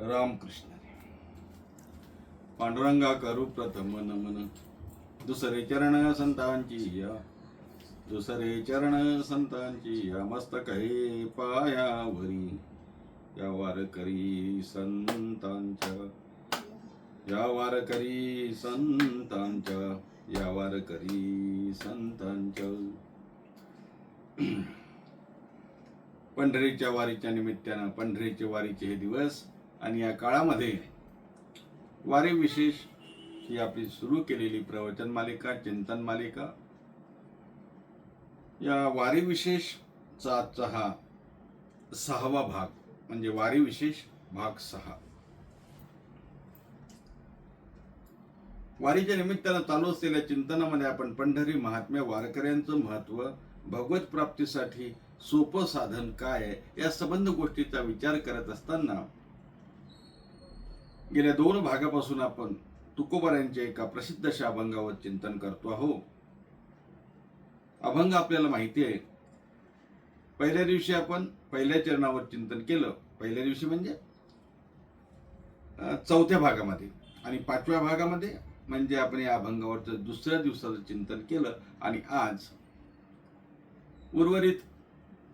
रामकृष्ण. पांडुरंगा करू प्रथम नमन, दुसरे चरण संतांची या, दुसरे चरण संतांची या, मस्तक हे पायावरी, या वारकरी संतांच्या, या वारकरी संतांच्या, या वारकरी संतांच्या. पंढरीच्या वारीच्या निमित्तानं पंढरीचे वारीचे हे दिवस आणि या काळामध्ये वारी विशेष ही आपली सुरू केलेली प्रवचन मालिका, चिंतन मालिका, या वारी विशेषचा आजचा हा 6वा भाग म्हणजे वारी विशेष भाग 6. वारीच्या निमित्तानं चालू असलेल्या चिंतनामध्ये आपण पंढरी महात्म्य, वारकऱ्यांचं महत्व, भगवत प्राप्तीसाठी सोपं साधन काय आहे, या संबंध गोष्टीचा विचार करत असताना गेल्या 2 भागापासून आपण तुकोबारायांच्या एका प्रसिद्ध अशा अभंगावर चिंतन करतो आहोत. अभंग आपल्याला माहिती आहे. पहिल्या दिवशी आपण पहिल्या चरणावर चिंतन केलं. पहिल्या दिवशी म्हणजे 4थ्या भागामध्ये, आणि 5व्या भागामध्ये म्हणजे आपण या अभंगावरचं दुसऱ्या दिवसाचं चिंतन केलं. आणि आज उर्वरित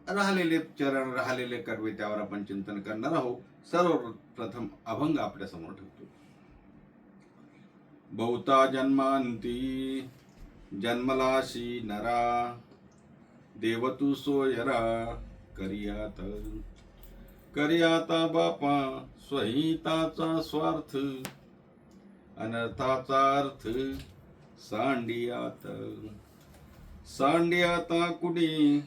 राहिलेले चरण, राहिलेले कडवे, त्यावर आपण चिंतन करणार आहोत. सर्वप्रथम अभंग आपल्या समोर ठेवतो. बहुता जन्मांती जन्मलाशी नरा, देव तू सोयरा करियात, करियाता बापा स्वहिताचा स्वार्थ, अनर्थाचा अर्थ सांडियात, सांडियाता कुणी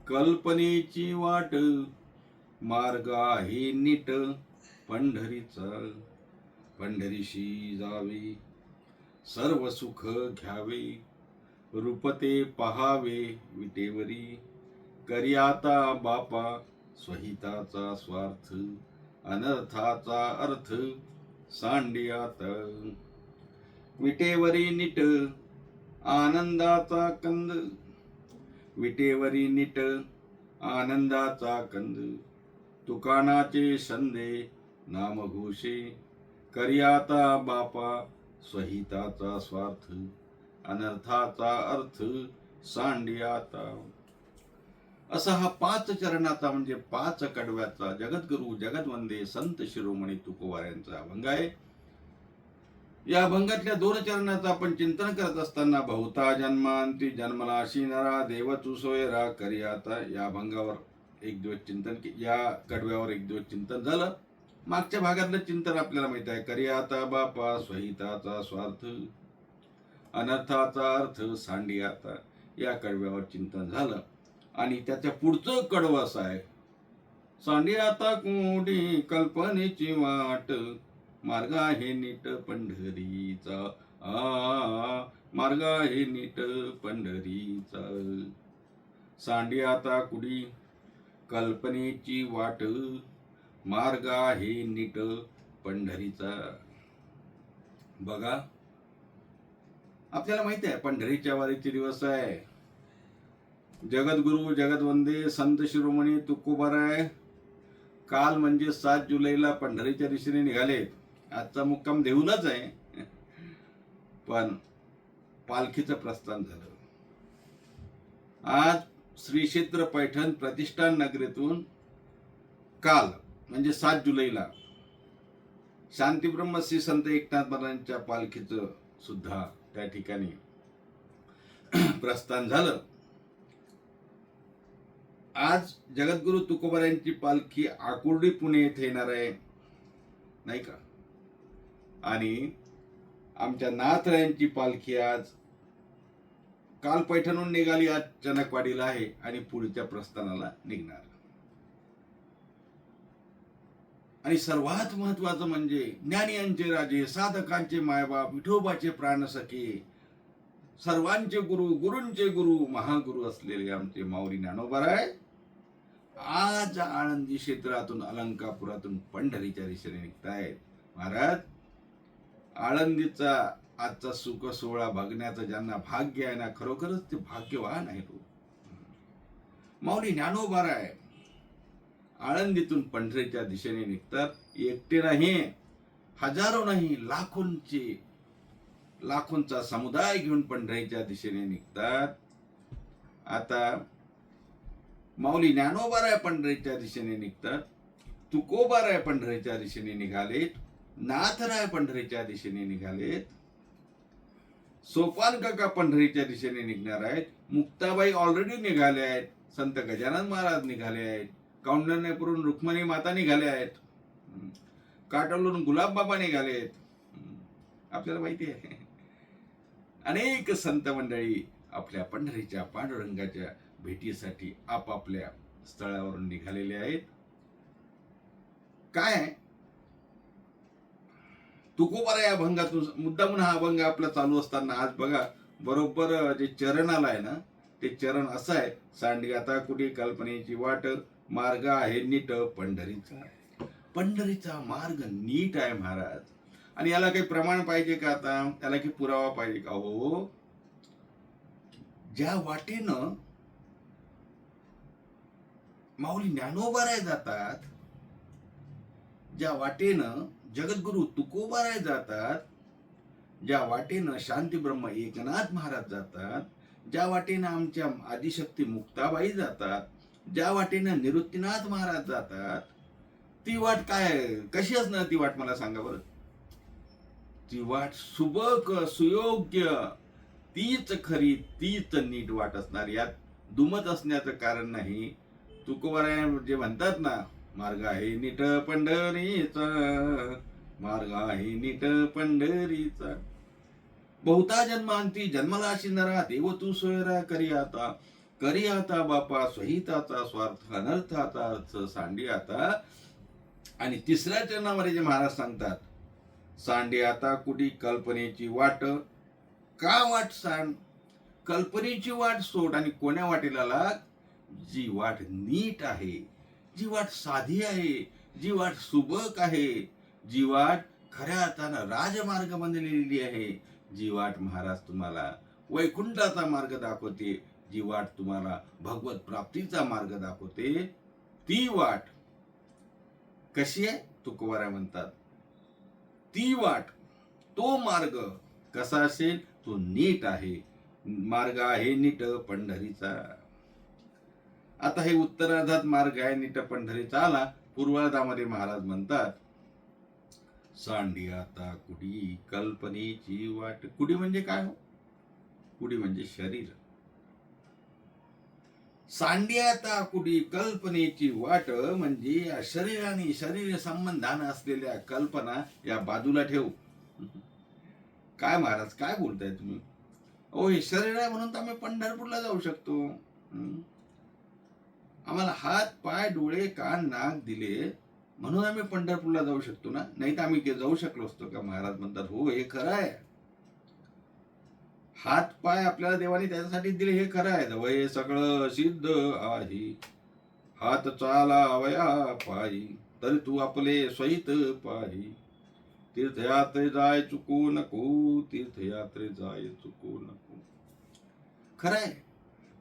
कल्पनेची वाट, मार्ग आहे नीट पंढरीचा, पंढरीशी जावे सर्व सुख घ्यावे, रूपते पहावे विटेवरी, करियाता बापा स्वहिताचा स्वार्थ, अनर्थाचा अर्थ सांडियात, विटेवरी नीट आनंदाचा कंद, विटेवरी नीट आनंदाचा कंद, तुकानाचे संदे नामघोषे, करियाता बापा स्वहिताचा स्वार्थ, अनर्थाचा अर्थ सांडियाता. असा हा 5 चरणाचा म्हणजे 5 कडव्याचा जगद्गुरु जगदवंदे संत शिरोमणी तुकोबारायांचा अभंग आहे. या अभंगातल्या 2 चरणाचं आपण चिंतन करत असताना बहुता जन्मांती जन्मलाशी नरा, देव तू सोयरा करियाता, या अभंगावर एक दिवस चिंतन, या कडव्यावर एक दिवस चिंतन झालं. मागच्या भागातलं चिंतन आपल्याला माहित आहे. करियाता बापा स्वहिताचा स्वार्थ, अनर्थाचा अर्थ सांडियाता, या कडव्यावर चिंतन झालं. आणि त्याच्या पुढचं कडवं असं आहे. सांडियाता कोडी कल्पनेची वाट, मार्ग आहे नीट पंढरीचा, मार्ग आहे नीट पंढरीचा, सांडियाता कुडी कल्पनेची वाट, मार्ग आहे नीट पंढरीचा. बघा, आपल्याला माहिती आहे पंढरीच्या वारीचे दिवस आहे. जगद्गुरु जगदवंदे संत शिरोमणी तुकोबाराय काल म्हणजे 7 जुलैला पंढरीच्या दिशेने निघालेत. आजचा मुक्काम देहूलाच आहे, पण पालखीचं प्रस्थान झालं. आज श्री क्षेत्र पैठण प्रतिष्ठान नगरीतून काल म्हणजे 7 जुलैला शांतीब्रह्म श्री संत एकनाथ महाराजांच्या पालखीचं सुद्धा त्या ठिकाणी प्रस्थान झालं. आज जगद्गुरु तुकोबारायांची पालखी आकुर्डी पुणे येथे येणार आहे, नाही का? आणि आमच्या नाथरायांची पालखी आज काल पैठणहून निघाली, आज चनकवाडीला आहे आणि पुढच्या प्रस्थानाला निघणार. आणि सर्वात महत्वाचं म्हणजे ज्ञानियांचे राजे, साधकांचे मायबाप, विठोबाचे प्राणसखे, सर्वांचे गुरु, गुरूंचे गुरु, महागुरु असलेले आमचे माऊली ज्ञानोबाराय आज आळंदी क्षेत्रातून, अलंकापुरातून पंढरीच्या दिशेने निघतायत. महाराज, आळंदीचा आजचा सुख सोहळा बघण्याचं ज्यांना भाग्य आहे ना, खरोखरच ते भाग्यवान आहे. माऊली ज्ञानोबाराय आळंदीतून पंढरीच्या दिशेने निघतात. एकटे नाही, हजारो नाही, लाखोंचा समुदाय घेऊन पंढरीच्या दिशेने निघतात. आता माऊली ज्ञानोबाराय पंढरीच्या दिशेने निघतात. तुकोबाराय पंढरीच्या दिशेने निघालेत. नाथराय पंढरीच्या दिशेने निघालेत. सोपान काका पंढरीच्या दिशेने निघणार आहेत. मुक्ताबाई ऑलरेडी निघाले आहेत. संत गजानन महाराज निघाले आहेत. कौंडण्यपूरून रुक्मिणी माता निघाल्या आहेत. काटोलून गुलाब बाबा निघालेत. आपल्याला माहिती आहे. अनेक संत मंडळी आपल्या पंढरीच्या पांडुरंगाच्या भेटीसाठी आपापल्या स्थळावरून निघालेले आहेत. काय तुकोबारा या अभंगातून मुद्दामून हा अभंग आपला चालू असताना आज बघा बरोबर जे चरण आलाय ना, ते चरण असं आहे. सांडी आता कुठे कल्पनेची वाट, मार्ग आहे नीट पंढरीचा. पंढरीचा मार्ग नीट आहे महाराज. आणि याला काही प्रमाण पाहिजे का? आता याला काही पुरावा पाहिजे का? हो, ज्या वाटेनं माऊली ज्ञानोबाराय जातात, ज्या वाटेनं जगद्गुरु तुकोबाराय जातात, ज्या वाटेनं शांती ब्रह्म एकनाथ महाराज जातात, ज्या वाटेनं आमच्या आदिशक्ती मुक्ताबाई जातात, ज्या वाटेनं निवृत्तीनाथ महाराज जातात, ती वाट काय कशी असणार? ती वाट मला सांगा बरं. ती वाट सुबक सुयोग्य, तीच खरी, तीच नीट वाट असणार. यात दुमत असण्याचं कारण नाही. तुकोबाराय जे म्हणतात ना, मार्ग आहे नीट पंढरीचा, मार्ग आहे नीट पंढरीचा. बहुता जन्मांती जन्मलाशी नरा, देव तू सोयरा करी आता बापा स्वहिताचा स्वार्थ अनर्थाचा अर्थ सांडी आता. आणि तिसऱ्या चरणामध्ये जे महाराज सांगतात, सांडी आता कुठी कल्पनेची वाट. का वाट सांड? कल्पनेची वाट सोड आणि कोण्या वाटेला लाग? जी वाट नीट आहे, जी वाट साधी आहे, जी वाट सुबक आहे, जी वाट खऱ्या अर्थानं राजमार्ग बनलेली आहे, जी वाट महाराज तुम्हाला वैकुंठाचा मार्ग दाखवते, जी वाट तुम्हाला भगवत प्राप्तीचा मार्ग दाखवते. ती वाट कशी आहे? तुकोबाराय म्हणतात, ती वाट, तो मार्ग कसा असेल? तो नीट आहे. मार्ग आहे नीट पंढरीचा. आता हे उत्तरार्धात मार्ग आहे नीट पंढरीचा आला. पूर्वार्धामध्ये महाराज म्हणतात, सांडी आता कुडी कल्पनेची वाट. कुडी म्हणजे काय हो? कुडी म्हणजे शरीर. सांडी आता कुडी कल्पनेची वाट म्हणजे या शरीराने शरीर संबंधानं असलेल्या कल्पना या बाजूला ठेवू. काय महाराज काय बोलताय तुम्ही? ओ, हे शरीर आहे म्हणून तर आम्ही पंढरपूरला जाऊ शकतो. आम्हाला हात पाय डोळे कान नाक दिले म्हणून आम्ही पंढरपूरला जाऊ शकतो ना, नाही तर आम्ही जाऊ शकलो असतो का? महाराज म्हणतात, हो हे खरं आहे. हात पाय आपल्याला देवाने त्याच्यासाठी दिले, हे खरं आहे. वय सगळं सिद्ध आहे, हात चालावया पायी, तरी तू आपले सहित पाही. तीर्थयात्रे जाय चुकू नको, तीर्थयात्रे जाय चुकू नको. खरं आहे.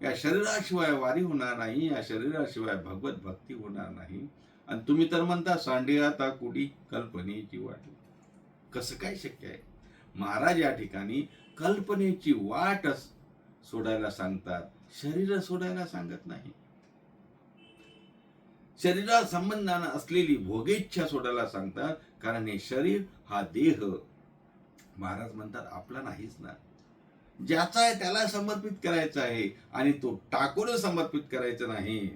या शरीराशिवाय वारी होणार नाही, या शरीराशिवाय भगवत भक्ती होणार नाही. आणि तुम्ही तर म्हणता सांडी आता कुडी कल्पनेची वाट. कसं काय शक्य आहे? महाराज या ठिकाणी कल्पनेची वाट सोडायला सांगतात, शरीर सोडायला सांगत नाही. शरीरा संबंधानं असलेली भोगेच्छा सोडायला सांगतात. कारण हे शरीर हा देह महाराज म्हणतात आपला नाहीच ना. ज्याचा आहे त्याला समर्पित करायचा आहे आणि तो टाकून समर्पित करायचं नाही.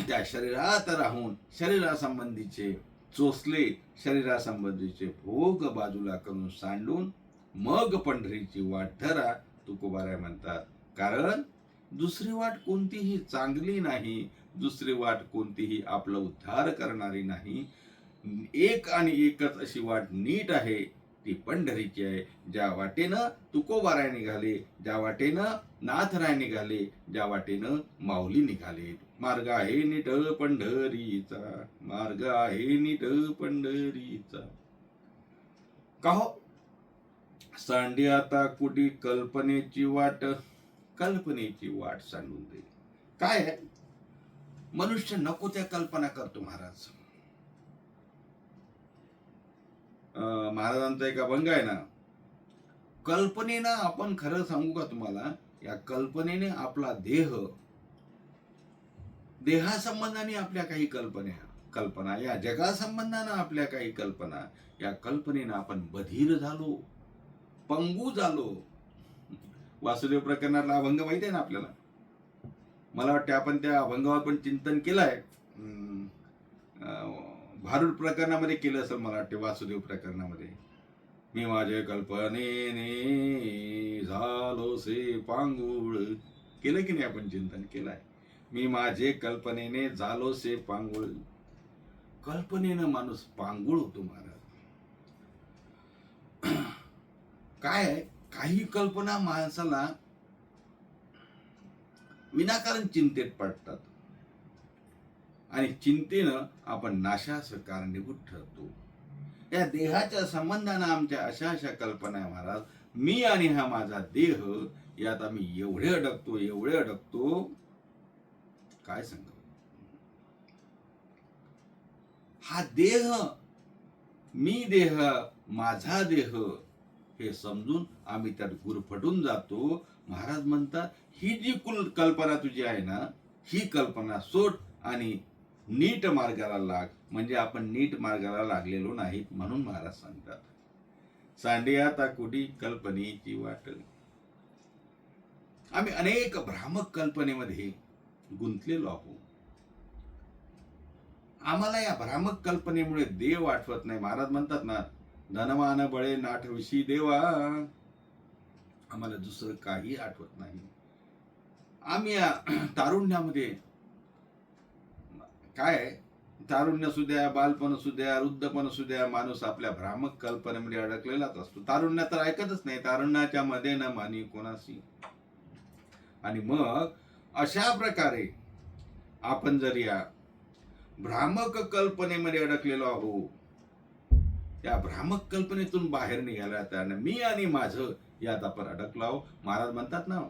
त्या शरीरात राहून शरीरासंबंधीचे चोचले, शरीरासंबंधीचे भोग बाजूला करून सांडून मग पंढरीची वाट धरा, तुकोबाराय म्हणतात. कारण दुसरी वाट कोणतीही चांगली नाही, दुसरी वाट कोणतीही आपला उद्धार करणारी नाही. एक आणि एकच अशी वाट नीट आहे, ती पंढरीची आहे. ज्या वाटेनं तुकोबाराय निघाले, ज्या वाटेनं नाथराय निघाले, ज्या वाटेनं माऊली निघाले. मार्ग आहे नीट पंढरीचा, मार्ग आहे नीट पंढरीचा. का हो? सांडी आता कुडी कल्पनेची वाट, कल्पनेची वाट सांडून दे. काय आहे? मनुष्य नको त्या कल्पना करतो महाराज. महाराजांचा एक अभंग आहे ना, कल्पनेनं आपण खरं सांगू का तुम्हाला, या कल्पनेने आपला देहासंबंधाने आपल्या काही कल्पना या जगासंबंधानं आपल्या काही कल्पना, या कल्पनेनं आपण बधीर झालो, पंगू झालो. वासुदेव प्रकरणातला अभंग माहिती आहे ना आपल्याला. मला वाटतं आपण त्या अभंगावर पण चिंतन केलंय. भारूड प्रकरणामध्ये केलं असेल मला वाटते. वासुदेव प्रकरणामध्ये मी माझे कल्पनेने झालोसे पांगुळ केलं की नाही, आपण चिंतन केलंय. मी माझे कल्पनेने झालोसे पांगुळ. कल्पनेनं माणूस पांगुळ होतो महाराज. काय आहे, काही कल्पना माणसाला विनाकारण चिंतेत पडतात आणि चिंतेनं आपण नाशास कारणीभूत ठरतो. या देहाच्या संबंधानं आमच्या अशा अशा कल्पना आहे महाराज. मी आणि हा माझा देह यात आम्ही एवढे अडकतो काय सांगू. हा देह, मी देह, माझा देह हे समजून आम्ही त्यात गुरफटून जातो. महाराज म्हणतात, ही जी कल्पना तुझी आहे ना, ही कल्पना सोड आणि नीट मार्गाला लाग. म्हणजे आपण नीट मार्गाला लागलेलो नाहीत म्हणून महाराज सांगतात, सांडे आता कुडी कल्पनेची वाट. आम्ही अनेक भ्रामक कल्पनेमध्ये गुंतलेलो आहोत. आम्हाला या भ्रामक कल्पनेमुळे देव आठवत नाही. महाराज म्हणतात ना, धनवान बळे नाठविशी देवा. आम्हाला दुसरं काही आठवत नाही. आम्ही या तारुण्यामध्ये काय, तारुण्य असू द्या, बालपण असू द्या, वृद्धपण असू द्या, माणूस आपल्या भ्रामक कल्पनेमध्ये अडकलेलाच असतो. तारुण्य तर ऐकतच नाही, तारुण्याच्या मध्ये न मानी कोणाशी. आणि मग अशा प्रकारे आपण जर या भ्रामक कल्पनेमध्ये अडकलेलो आहोत, या भ्रामक कल्पनेतून बाहेर निघायला तयार नाही. मी आणि माझं यात आपण अडकलो आहोत. महाराज म्हणतात ना,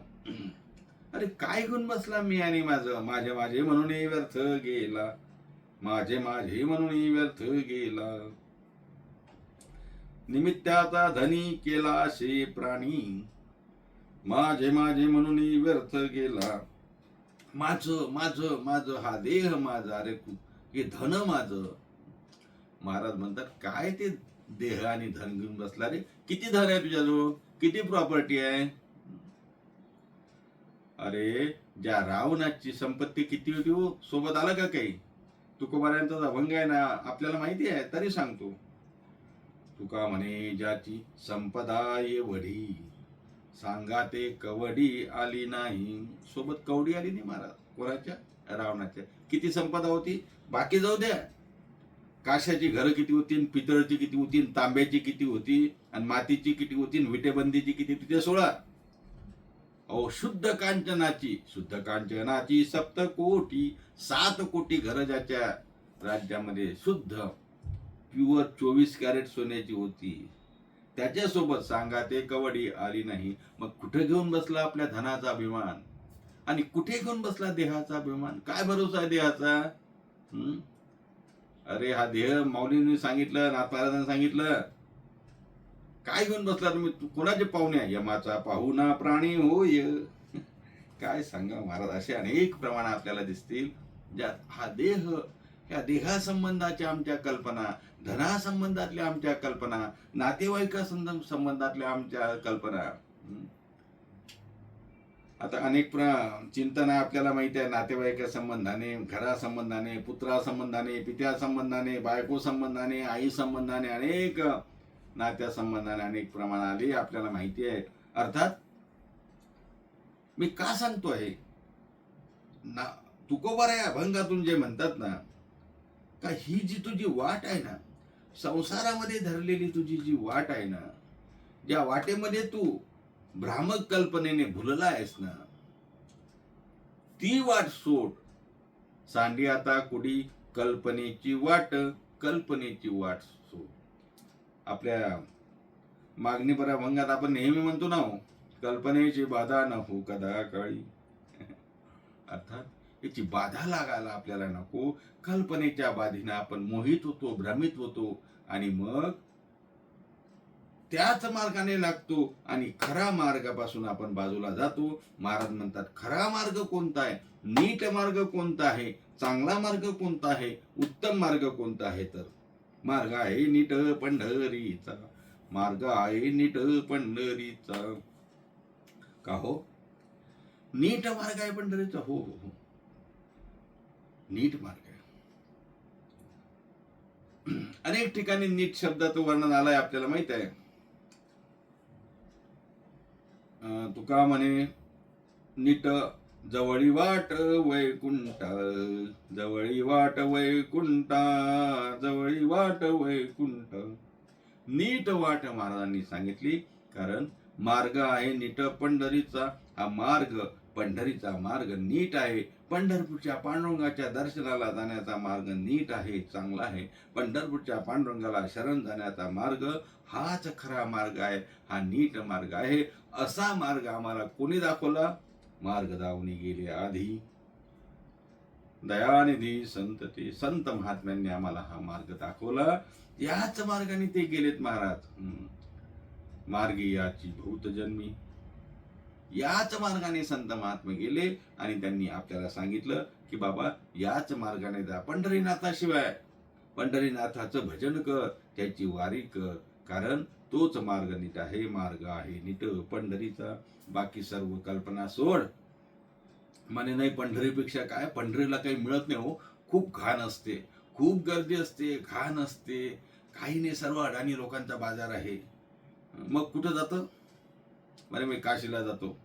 अरे काय घेऊन बसला मी आणि माझं, माझे माझे म्हणून व्यर्थ गेला, माझे माझे म्हणून व्यर्थ गेला, निमित्ताचा धनी केला शे प्राणी, माझे माझे म्हणून व्यर्थ गेला. माझं माझं माझं, हा देह माझा, अरे हे धन माझं. महाराज म्हणतात, काय ते देह आणि धन घेऊन बसला रे. किती धन आहे तुझ्याजवळ, किती प्रॉपर्टी आहे. अरे ज्या रावणाची संपत्ती किती होती हो, सोबत आलं का काही. तुकोबारायांचा अभंग आहे ना, आपल्याला माहिती आहे तरी सांगतो. तुका म्हणे ज्याची संपदा एवढी, सांगा ते कवडी आली नाही. सोबत कवडी आली नाही महाराज. कोणाच्या, रावणाच्या. किती संपदा होती बाकी जाऊ द्या, काशाची घरं किती होती, पितळची किती होती, तांब्याची किती होती, आणि मातीची किती होती, विटेबंदीची किती होती, ते 16. अहो शुद्ध कांचनाची 7 कोटी, 7 कोटी घरं ज्याच्या राज्यामध्ये शुद्ध प्युअर 24 कॅरेट सोन्याची होती, त्याच्यासोबत सांगा ते कवडी आली नाही. मग कुठे घेऊन बसला आपल्या धनाचा अभिमान, आणि कुठे घेऊन बसला देहाचा अभिमान. काय भरोसा आहे देहाचा. अरे हा देह, माऊलींनी सांगितलं, नाथ महाराजांनी सांगितलं, काय घेऊन बसला तुम्ही, कोणाचे पाहुणे, यमाचा पाहुणा प्राणी होय. काय सांगा महाराज. असे अनेक प्रमाण आपल्याला दिसतील ज्यात हा देह, या देहासंबंधाच्या आमच्या कल्पना, धनासंबंधातल्या आमच्या कल्पना, नातेवाईका संबंधातल्या आमच्या कल्पना. आता अनेक चिंतन आपल्याला माहिती आहे, नातेवाईका संबंधाने, घरा संबंधाने, पुत्रा संबंधाने, पित्या संबंधाने, बायको संबंधाने, आई संबंधाने, अनेक नात्या संबंधाने अनेक प्रमाण आले आपल्याला माहिती आहे. अर्थात मी का सांगतो आहे ना, तुकोबाराया अभंगातून जे म्हणतात ना, का ही जी तुझी वाट आहे ना, संसारामध्ये धरलेली तुझी जी वाट आहे ना, ज्या वाटेमध्ये तू भ्रामक कल्पनेने भुलला आहेस ना, ती वाट सोड. सांडी आता कुडी कल्पनेची वाट, कल्पनेची वाट सोड. आपल्या मागणीपर अभंगात आपण नेहमी म्हणतो ना, कल्पनेची बाधा न हो कदा काळी. अर्थात याची बाधा लागायला आपल्याला नको. कल्पनेच्या बाधीने आपण मोहित होतो, भ्रमित होतो आणि मग त्याच मार्गाने लागतो आणि खरा मार्गापासून आपण बाजूला जातो. महाराज म्हणतात खरा मार्ग कोणता आहे, नीट मार्ग कोणता आहे, चांगला मार्ग कोणता आहे, उत्तम मार्ग कोणता आहे. तर मार्ग आहे नीट पंढरीचा, मार्ग आहे नीट पंढरीचा. का हो, नीट मार्ग आहे पंढरीचा. हो हो हो, नीट मार्ग आहे. अनेक ठिकाणी नीट शब्दाचं वर्णन आलंय आपल्याला माहित आहे. तुका म्हणे नीट जवळी वाट वैकुंठ, जवळी वाट वैकुंठ, जवळी वाट वैकुंठ. नीट वाट महाराजांनी सांगितली, कारण मार्ग आहे नीट पंढरीचा. हा मार्ग, पंढरीचा मार्ग नीट आहे. पंढरपूरच्या पांडुरंगाच्या दर्शनाला जाण्याचा मार्ग नीट आहे, चांगला आहे. पंढरपूरच्या पांडुरंगाला शरण जाण्याचा मार्ग हाच खरा मार्ग आहे, हा नीट मार्ग आहे. असा मार्ग आम्हाला कोणी दाखवला? मार्ग दावणी गेले आधी दयानिधी संत, ते संत महात्म्यांनी आम्हाला हा मार्ग दाखवला. याच मार्गाने ते गेलेत महाराज. मार्गी याची भूत जन्मी, याच मार्गाने संत महात्मे गेले आणि त्यांनी आपल्याला सांगितलं की बाबा याच मार्गाने जा. पंढरीनाथाशिवाय, पंढरीनाथाचं भजन कर, त्याची वारी कर, कारण तोच मार्ग नीट आहे. मार्ग आहे नीट पंढरीचा. बाकी सर्व कल्पना सोड. म्हणे नाही पंढरीपेक्षा काय, पंढरीला काही मिळत नाही हो, खूप घाण असते, खूप गर्दी असते, घाण असते, काही नाही, सर्व अडाणी लोकांचा बाजार आहे. मग कुठं जातो? म्हणे मी काशीला जातो,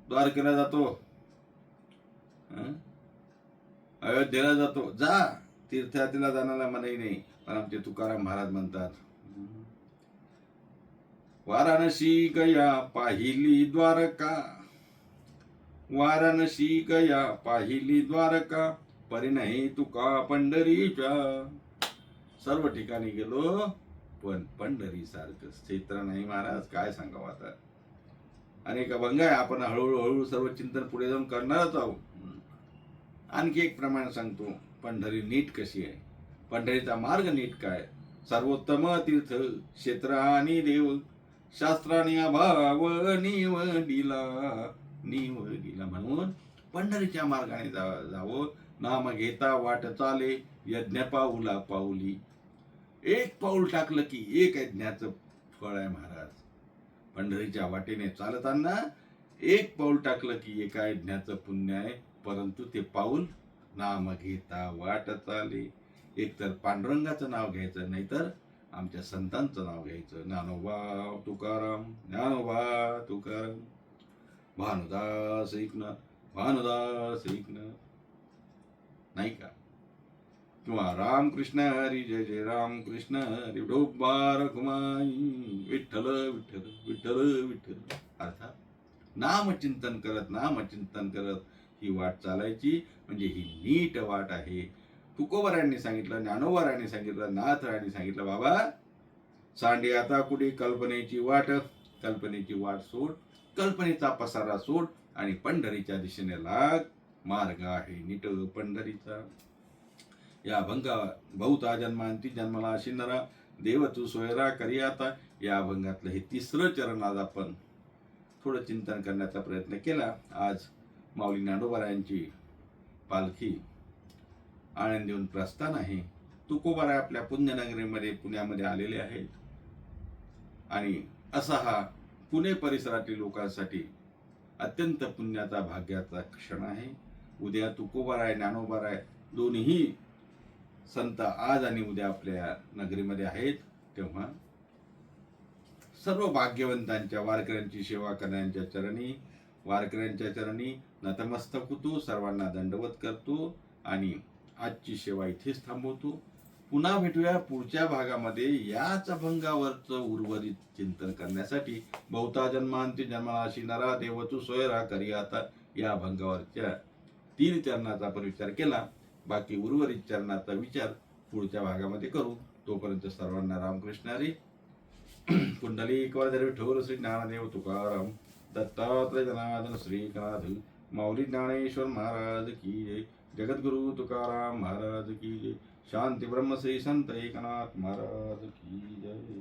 द्वारकेला जातो, अयोध्येला जातो. जा, तीर्थयात्रेला जाण्याला मनाई नाही. पण आमचे तुकाराम महाराज म्हणतात वाराणसी गया पाहिली द्वारका, वाराणसी गया पाहिली द्वारका, परी नाही तुका पंढरीच्या. सर्व ठिकाणी गेलो पण पंढरी सारखं क्षेत्र नाही महाराज. काय सांगावं आता, अनेक अभंग आहे. आपण हळूहळू सर्व चिंतन पुढे जाऊन करणारच आहोत. आणखी एक प्रमाण सांगतो, पंढरी नीट कशी आहे, पंढरीचा मार्ग नीट काय. सर्वोत्तम तीर्थ क्षेत्र आणि देव, शास्त्राने अभाव निवडिला, निवडिला. म्हणून पंढरीच्या मार्गाने जावं. नाम घेता वाट चाले, यज्ञ पाऊला पाऊली. एक पाऊल टाकलं की एक यज्ञाचं फळ आहे महाराज. पंढरीच्या वाटेने चालताना एक पाऊल टाकलं की एका यज्ञाचं पुण्य आहे. परंतु ते पाऊल नाम घेता वाट चाले. एक तर पांडुरंगाचं नाव घ्यायचं, नाहीतर आमच्या संतांचं नाव घ्यायचं. ज्ञानोबा तुकाराम, ज्ञानोबा तुकाराम, भानुदास एकनाथ, भानुदास एकनाथ, नाही का? किंवा रामकृष्ण हरी जय जय रामकृष्ण हरी, विठोबा रखुमाई, विठ्ठल विठ्ठल विठ्ठल विठ्ठल. अर्थात नामचिंतन करत, नामचिंतन करत ही वाट चालायची. म्हणजे ही नीट वाट आहे. तुकोबारायांनी सांगितलं, ज्ञानोबारायांनी सांगितलं, नाथरायांनी सांगितलं, बाबा सांडे आता कुठे कल्पनेची वाट, कल्पनेची वाट सोड, कल्पनेचा पसारा सोड आणि पंढरीच्या दिशेने लाग. मार्ग आहे नीट पंढरीचा. या अभंगा बहुता जन्मांती जन्मला शिनरा, देव तू सोयरा करी आता. या अभंगातलं हे तिसरं चरण आज आपण थोडं चिंतन करण्याचा प्रयत्न केला. आज माऊली ज्ञानोबारायांची पालखी आळंदीहून प्रस्थान आहे. तुकोबाराय आपल्या पुण्यनगरीमध्ये, पुण्यामध्ये आलेले आहेत. आणि असा हा पुणे परिसरातील लोकांसाठी अत्यंत पुण्याचा, भाग्याचा क्षण आहे. उद्या तुकोबाराय, ज्ञानोबाराय दोन्ही संत आज आणि उद्या आपल्या नगरीमध्ये आहेत. तेव्हा सर्व भाग्यवंतांच्या, वारकऱ्यांची सेवा करण्याच्या चरणी, वारकऱ्यांच्या चरणी नतमस्तक होतो, सर्वांना दंडवत करतो आणि आजची सेवा इथेच थांबवतो. पुन्हा भेटूया पुढच्या भागामध्ये याच अभंगावरचं उर्वरित चिंतन करण्यासाठी. बहुता जन्मांती जन्मला शिनरा, देव तू सोयरा करी आता. या अभंगावरच्या 3 चरणाचा आपण विचार केला. बाकी उर्वरित चरणाचा विचार पुढच्या भागामध्ये करू. तोपर्यंत सर्वांना रामकृष्ण हरी. कुंडली विठ्ठल श्री ज्ञानदेव तुकाराम, दत्तात्रय जनार्दन श्रीनाथ माऊली ज्ञानेश्वर महाराज की जय. जगद्गुरु तुकाराम महाराज की जय. शांती ब्रह्मश्री संत एकनाथ महाराज की जय.